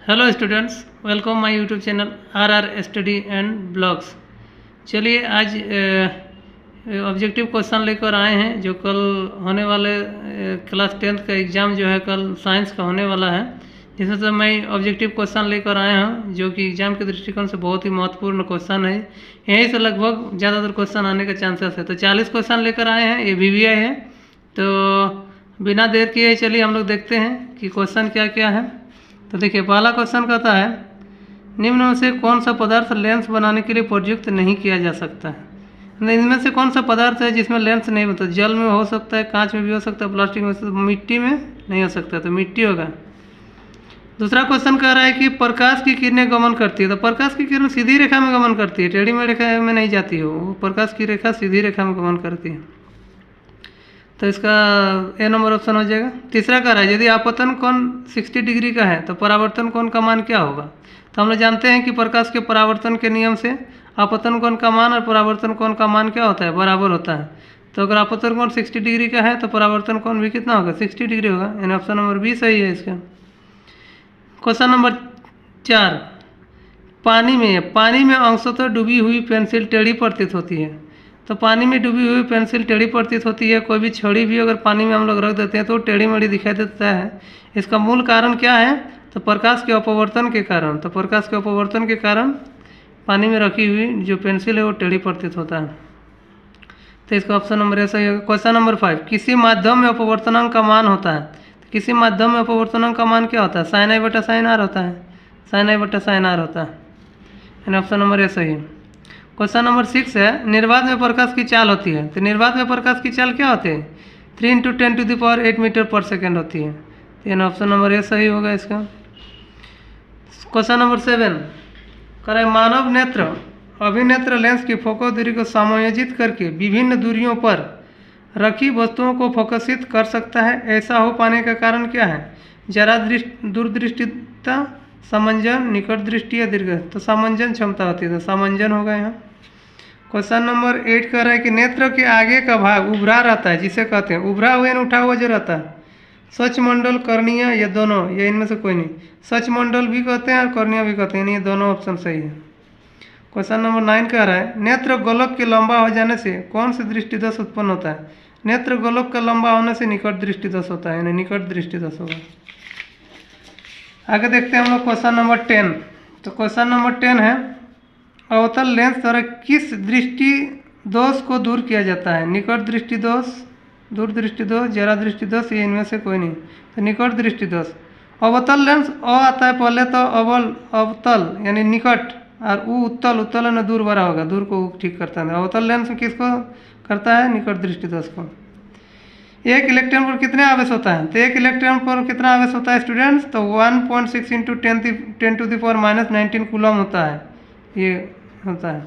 Hello students, welcome my YouTube channel are study and blogs. चलिए आज objective question लेकर आए हैं जो कल होने वाले क्लास 10th का एग्ज़ाम जो है कल साइंस का होने वाला है, जिसमें से मैं ऑब्जेक्टिव क्वेश्चन लेकर आया हूं जो कि एग्ज़ाम के दृष्टिकोण से बहुत ही महत्वपूर्ण क्वेश्चन है। यहीं से लगभग ज़्यादातर क्वेश्चन आने का चांसेस है। तो 40 क्वेश्चन लेकर आए हैं, ये VVI है। तो बिना देर किए चलिए हम लोग देखते हैं कि क्वेश्चन क्या क्या है। तो देखिए, पहला क्वेश्चन कहता है निम्न में से कौन सा पदार्थ लेंस बनाने के लिए प्रयुक्त नहीं किया जा सकता है। इनमें से कौन सा पदार्थ है जिसमें लेंस नहीं बनता? जल में हो सकता है, कांच में भी हो सकता है, प्लास्टिक में हो सकता है, मिट्टी में नहीं हो सकता, तो मिट्टी होगा। दूसरा क्वेश्चन कह रहा है कि प्रकाश की किरणें गमन करती है। तो प्रकाश की किरण सीधी रेखा में गमन करती है, टेढ़ी में रेखा में नहीं जाती हो। प्रकाश की रेखा सीधी रेखा में गमन करती है, तो इसका ए नंबर ऑप्शन हो जाएगा। तीसरा कह रहा है यदि आपतन कोण 60 डिग्री का है तो परावर्तन कोण का मान क्या होगा? तो हम लोग जानते हैं कि प्रकाश के परावर्तन के नियम से आपतन कोण का मान और परावर्तन कोण का मान क्या होता है? बराबर होता है। तो अगर आपतन कोण 60 डिग्री का है तो परावर्तन कोण भी कितना होगा? 60 डिग्री होगा, यानी ऑप्शन नंबर बी सही है इसका। क्वेश्चन नंबर 4, पानी में अंशतः डूबी हुई पेंसिल टेढ़ी प्रतीत होती है। तो पानी में डूबी हुई पेंसिल टेढ़ी प्रतीत होती है। कोई भी छड़ी भी अगर पानी में हम लोग रख देते हैं तो टेढ़ी मेढ़ी दिखाई देता है। इसका मूल कारण क्या है? तो प्रकाश के अपवर्तन के कारण। तो प्रकाश के अपवर्तन के कारण पानी में रखी हुई जो पेंसिल है वो टेढ़ी प्रतीत होता है। तो इसका ऑप्शन नंबर ए सही होगा। क्वेश्चन नंबर 5, किसी माध्यम में अपवर्तनांक का मान होता है। तो किसी माध्यम में अपवर्तनांक का मान क्या होता है? sin i बटा sin r होता है, sin i बटा sin r होता है, यानी ऑप्शन नंबर ए सही है। क्वेश्चन नंबर 6 है निर्वात में प्रकाश की चाल होती है। तो निर्वात में प्रकाश की चाल क्या होती है? 3 × 10⁸ मीटर पर सेकेंड होती है, तो यानी ऑप्शन नंबर ए सही होगा इसका। क्वेश्चन नंबर 7 कह रहा है मानव नेत्र अभिनेत्र लेंस की फोकस दूरी को समायोजित करके विभिन्न दूरियों पर रखी वस्तुओं को फोकसित कर सकता है। ऐसा हो पाने का कारण क्या है? जरा दूरदृष्टिता, समंजन, निकट दृष्टि या दीर्घ। तो समंजन क्षमता होती है, तो समंजन होगा यहाँ। क्वेश्चन नंबर 8 कह रहा है कि नेत्र के आगे का भाग उभरा रहता है, जिसे कहते हैं उभरा हुआ या उठा हुआ जो रहता है। स्वच्छमंडल, कर्णीय, ये दोनों, ये इनमें से कोई नहीं। स्वच्छमंडल भी कहते हैं और कर्णीय भी कहते हैं, ये दोनों ऑप्शन सही है। क्वेश्चन नंबर 9 कह रहा है नेत्र गोलक के लंबा हो जाने से कौन सी दृष्टिदोष उत्पन्न होता है? नेत्र गोलक का लंबा होने से निकट दृष्टिदोष होता है, यानी निकट दृष्टिदोष होगा। आगे देखते हैं हम लोग क्वेश्चन नंबर 10। तो क्वेश्चन नंबर 10 है अवतल लेंस द्वारा किस दृष्टि दोष को दूर किया जाता है? निकट दृष्टि दोष, दूर दृष्टि दोष, जरा दृष्टि दोष, ये इनमें से कोई नहीं। तो निकट दृष्टि दोष। अवतल लेंस अ आता है पहले, तो अवतल यानी निकट, और उत्तल, उत्तल न दूर बड़ा होगा, दूर को ठीक करता है। अवतल लेंस किसको करता है? निकट दृष्टि दोष को। एक इलेक्ट्रॉन पर कितने आवेश होता है? तो एक इलेक्ट्रॉन पर कितना आवेश होता है स्टूडेंट्स? तो 1.6 × 10⁻19 कूलम होता है, ये होता है,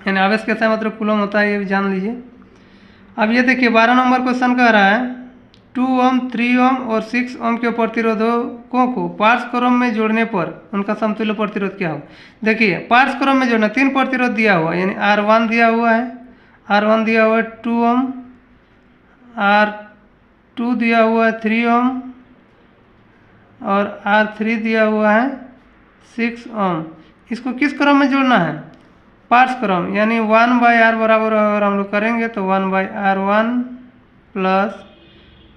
यानी आवेश कैसा है मतलब कूलम होता है, ये भी जान लीजिए। अब ये देखिए 12 नंबर क्वेश्चन कह रहा है 2 ओम, 3 ओम और 6 ओम के प्रतिरोधकों को पार्श्व में जोड़ने पर उनका समतुल्य प्रतिरोध क्या हो? देखिए पार्श्व में जोड़ना, 3 प्रतिरोध दिया हुआ है, यानी R1 दिया हुआ है, R1 दिया हुआ है 2 ओम, R2 दिया हुआ है 3 ओम और R3 दिया हुआ है 6 ओम। इसको किस क्रम में जोड़ना है? पार्श्व क्रम, यानी 1/r बराबर अगर हम लोग करेंगे तो 1/r1 plus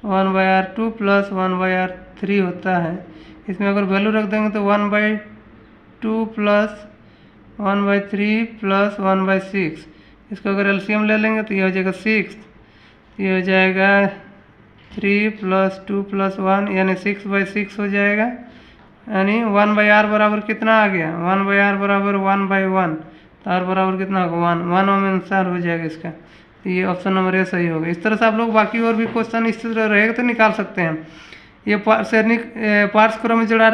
1/r2 plus 1/r3 होता है। इसमें अगर वैल्यू रख देंगे तो 1/2 प्लस 1/3 प्लस 1/6। इसको अगर एलसीएम ले लेंगे तो ये हो जाएगा 6, ये हो जाएगा 3 + 2 + 1 यानी 6/6 हो जाएगा। यानी 1/r बराबर कितना आ गया? 1/r बराबर 1/1, तो r बराबर कितना होगा? 1 ओम आंसर हो जाएगा इसका। तो ये ऑप्शन नंबर ए सही होगा। इस तरह से आप लोग बाकी और भी क्वेश्चन इस तरह रहेगा तो निकाल सकते हैं। ये पार्श्व क्रम में जुड़ा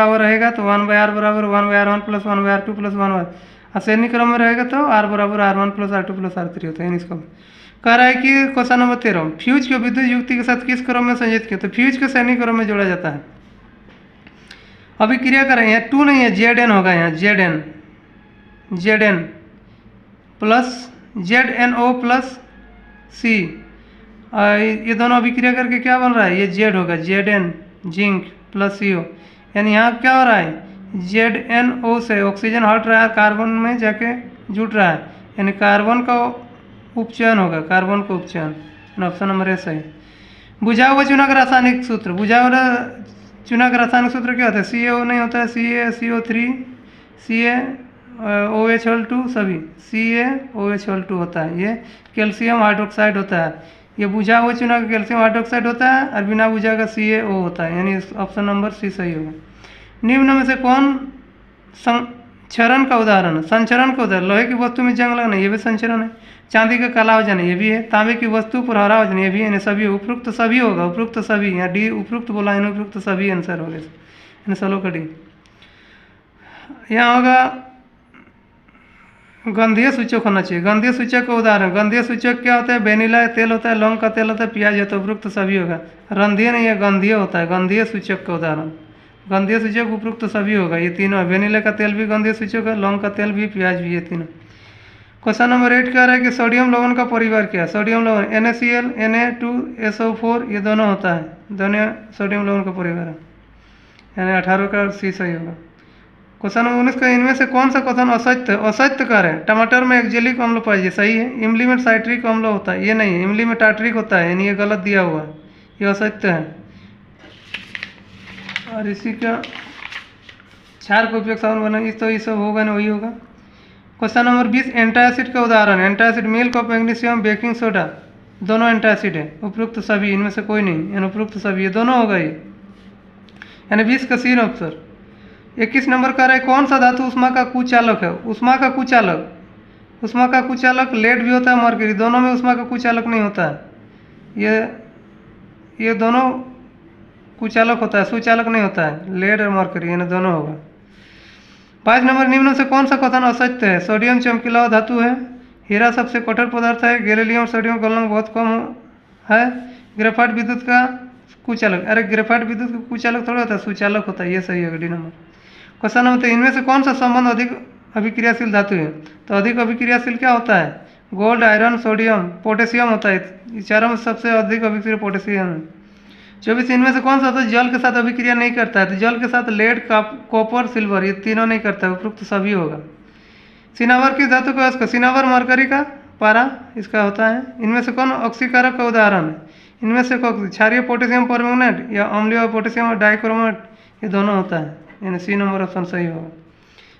हुआ रहेगा तो 1/r बराबर 1/r1 प्लस 1/r2 प्लस 1/, और श्रेणी क्रम में रहेगा तो r बराबर r1 plus r2 plus r3 होता है। इसको कह रहा है कि क्वेश्चन नंबर 13 फ्यूज को विद्युत युक्ति के साथ किस क्रम में संयोजित किया? तो फ्यूज को श्रेणी क्रम में जोड़ा जाता है। अभी क्रिया कर रहे हैं 2 नहीं है, Zn होगा यहाँ, Zn plus ZnO plus C, ये दोनों अभिक्रिया करके क्या बन रहा है? ये Z होगा, Zn जिंक प्लस CO, यानी यहाँ क्या हो रहा है, ZnO से ऑक्सीजन हट रहा है, कार्बन में जाके जुट रहा है, यानी कार्बन का उपचयन होगा, कार्बन का उपचयन। ऑप्शन नंबर ए सही। बुझा हुआ चूना का रासायनिक सूत्र, बुझा हुआ चूना का रासायनिक सूत्र क्या होता है, CaO नहीं होता है, CaCO3 CaOH2 सभी CaOH2 होता है। ये कैल्शियम हाइड्रोक्साइड होता है, ये बुझा हुआ चूना का कैल्शियम हाइड्रोक्साइड होता है, और बिना बुझा का CaO होता है, यानी ऑप्शन नंबर सी सही होगा। निम्न में से कौन संचरण का उदाहरण है, संचरण का उदाहरण, लोहे की वस्तु में जंग लगना, ये भी संचरण है। चांदी का काला हो जाना, ये भी है। तांबे की वस्तु पर हरा हो जाना, ये भी है। सभी उपयुक्त सभी होगा, उपयुक्त सभी, यहाँ डी उपयुक्त बोला है, उपयुक्त सभी आंसर होगा, यानी सोलो का डी। यहाँ होगा गंधीय सूचक होना चाहिए, गंधीय सूचक का उदाहरण, गंधीय सूचक क्या होता है, वेनिला तेल होता है, लौंग का तेल होता है, प्याज होता है, उपयुक्त सभी होगा। रंधीय नहीं है, गंधीय होता है, गंधीय सूचक का उदाहरण, गंधीय सूचक उपयुक्त सभी होगा, ये तीनों। वेनिला का तेल भी गंधीय सूचक है, लौंग का तेल भी, प्याज भी, ये तीनों। क्वेश्चन नंबर 8 कह रहा है कि सोडियम लवण का परिवार क्या है, सोडियम लवण NaCl Na2SO4 ये दोनों होता है, दोनों सोडियम लवण का परिवार है, यानी 18 का सी सही होगा। क्वेश्चन नंबर 19 का इनमें से कौन सा कथन असत्य असत्य कह रहे हैं, टमाटर में एक्जेलिक अम्ल पाइए, सही है। इमली में साइट्रिक अम्ल होता है, ये नहीं है। इमली में टार्ट्रिक होता है, यानी ये गलत दिया हुआ है, ये असत्य है। और इसी का क्षार का उपयोग साबुन बना, इस तो ये सब होगा ना, वही होगा। क्वेश्चन नंबर 20 एंटासिड का उदाहरण, antacid milk of magnesium baking soda, दोनों एंटासिड है, उपयुक्त सभी, इनमें से कोई नहीं, यानी उपयुक्त सभी, ये दोनों होगा ये, यानी 20 का सी ऑप्शन। 21 नंबर का है कौन सा धातु उष्मा का कुचालक है, उष्मा का कुचालक, उष्मा का कुचालक लेड भी होता है, मरकरी, दोनों में उष्मा का कुचालक नहीं होता है, ये दोनों कुचालक होता है, सुचालक नहीं होता है, लेड और मरकरी, यानी दोनों होगा। 5 नंबर निम्न से कौन सा कथन असत्य है, सोडियम चमकीला धातु है, हीरा सबसे कठोर पदार्थ है, गैलीलियम और सोडियम गलनांक बहुत कम है, ग्रेफाइट विद्युत का कुचालक, अरे ग्रेफाइट विद्युत का कुचालक थोड़ा होता है, सुचालक होता है, ये सही है डी नंबर। क्वेश्चन नंबर 3 इनमें से कौन सा संबंध अधिक अभिक्रियाशील धातु है, तो अधिक अभिक्रियाशील क्या होता है, गोल्ड, आयरन, सोडियम, पोटेशियम होता है, चारों में सबसे अधिक अभिक्रिया पोटेशियम है। 24 इनमें से कौन सा तो जल के साथ अभिक्रिया नहीं करता है, तो जल के साथ लेड, कॉपर, सिल्वर, ये तीनों नहीं करता है, उपयुक्त सभी होगा। सिनावर की धातु का सिनावर मरकरी का पारा इसका होता है। इनमें से कौन ऑक्सीकारक का उदाहरण है, इनमें से क्षारीय पोटेशियम परमैंगनेट या अम्लीय पोटेशियम डाइक्रोमेट, ये दोनों होता है, यानी सी नंबर ऑप्शन सही होगा।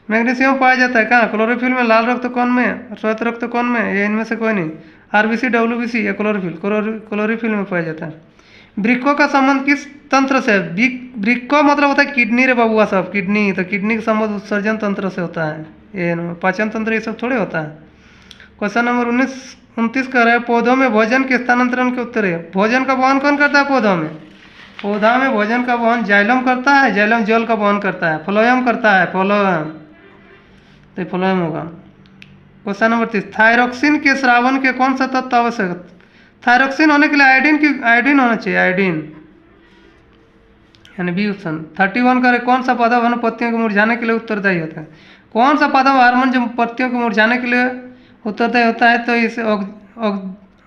मैग्नीशियम पाया जाता है कहाँ, क्लोरोफिल में, लाल रक्त कौन में, श्वेत रक्त कौन में, ये इनमें से कोई नहीं। RBC WBC या क्लोरोफिल में पाया जाता है। वृक्कों का संबंध किस तंत्र से है, वृक्को मतलब होता है किडनी रे बबुआ सब, किडनी, तो किडनी का संबंध उत्सर्जन तंत्र से होता है, ये पाचन तंत्र ये सब थोड़े होता है। क्वेश्चन नंबर 29 कह रहा है पौधों में भोजन के स्थानांतरण के उत्तर है, भोजन का वहन कौन करता है पौधों में, पौधा में भोजन का वहन जाइलम करता है, जाइलम जल का वहन करता है, फ्लोएम करता है, फ्लोएम, तो फ्लोएम होगा। क्वेश्चन नंबर 30 थायरोक्सिन के श्रावण के कौन सा तत्व आवश्यक, थायरोक्सिन होने के लिए आयोडीन होना चाहिए, आयोडीन, यानी बी ऑप्शन। 31 करे कौन सा पौधा वन पत्तियों के मुरझाने के लिए उत्तरदायी होता है, कौन सा पौधा हार्मोन जो पत्तियों के मुरझाने के लिए उत्तरदायी होता है, तो इसे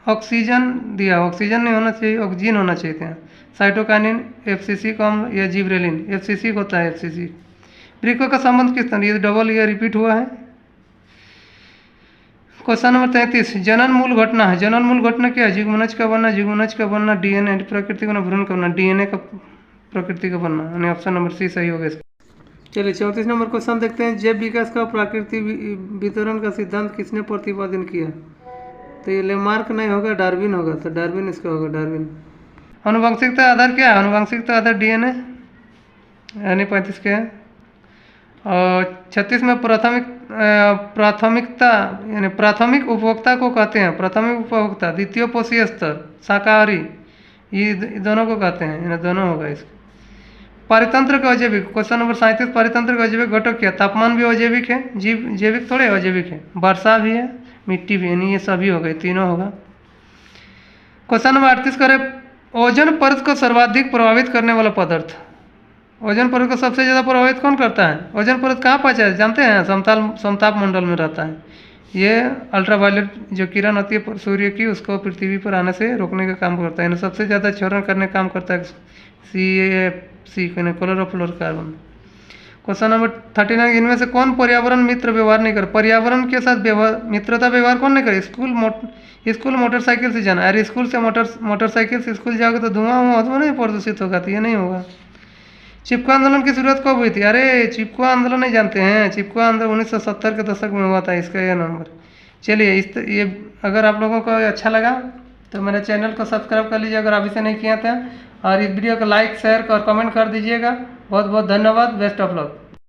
ऑक्सीजन दिया, ऑक्सीजन नहीं होना चाहिए, ऑक्सीजन होना चाहिए, साइटोकाइनिन, FCC कम या जिब्रेलिन, FCC होता है, FCC। वृक्कों का संबंध किस तरह, ये डबल ये रिपीट हुआ है। क्वेश्चन नंबर 33 जनन मूल घटना है, जनन मूल घटना क्या है, जुगमनज का बनना, जुगमनज का बनना, DNA प्रकृति का भ्रूण का बनना, DNA का प्रकृति का बनना, यानी ऑप्शन नंबर सी सही होगा इसका। चलिए 34 नंबर क्वेश्चन देखते हैं, जैव विकास का प्राकृतिक वितरण का सिद्धांत किसने प्रतिपादन किया, तो ये लेमार्क नहीं होगा, डार्विन होगा, तो डार्विन इसका होगा, डार्विन। आनुवंशिकता आधार क्या है, आनुवंशिकता आधार DNA, यानी 35 के है। और 36 में प्राथमिकता यानी प्राथमिक उपभोक्ता को कहते हैं, प्राथमिक उपभोक्ता, द्वितीय पोषीय स्तर, शाकाहारी, ये दोनों को कहते हैं, यानी दोनों होगा इसका। पारितंत्र का अजैविक, क्वेश्चन नंबर 37 पारितंत्र का अजैविक घटक क्या, तापमान भी अजैविक है, जैविक थोड़े अजैविक है, वर्षा भी है, मिट्टी भी, यानी ये सभी होगा, तीनों होगा। क्वेश्चन नंबर 38 करे ओजोन परत को सर्वाधिक प्रभावित करने वाला पदार्थ, ओजोन परत को सबसे ज़्यादा प्रभावित कौन करता है, ओजोन परत कहाँ पाया जाए जानते हैं, समताप मंडल में रहता है, ये अल्ट्रावायलेट जो किरण होती है सूर्य की, उसको पृथ्वी पर आने से रोकने का काम करता है, सबसे ज़्यादा क्षरण करने का काम करता है सी क्लोरोफ्लोरोकार्बन। क्वेश्चन नंबर 39, इनमें से कौन पर्यावरण मित्र व्यवहार नहीं करे? पर्यावरण के साथ मित्रता व्यवहार कौन नहीं करे? स्कूल मोटरसाइकिल से जाना। अरे स्कूल से मोटरसाइकिल से स्कूल जाओगे तो धुआं तो नहीं प्रदूषित होगा, तो ये नहीं होगा। चिपको आंदोलन की शुरुआत कब हुई थी? अरे चिपको आंदोलन नहीं जानते हैं? चिपको आंदोलन 1970 के दशक में हुआ था, इसका यह नंबर। चलिए ये अगर आप लोगों को अच्छा लगा तो मेरे चैनल को सब्सक्राइब कर लीजिए अगर अभी से नहीं किया था, और इस वीडियो को लाइक शेयर और कमेंट कर दीजिएगा। बहुत बहुत धन्यवाद। Best of luck.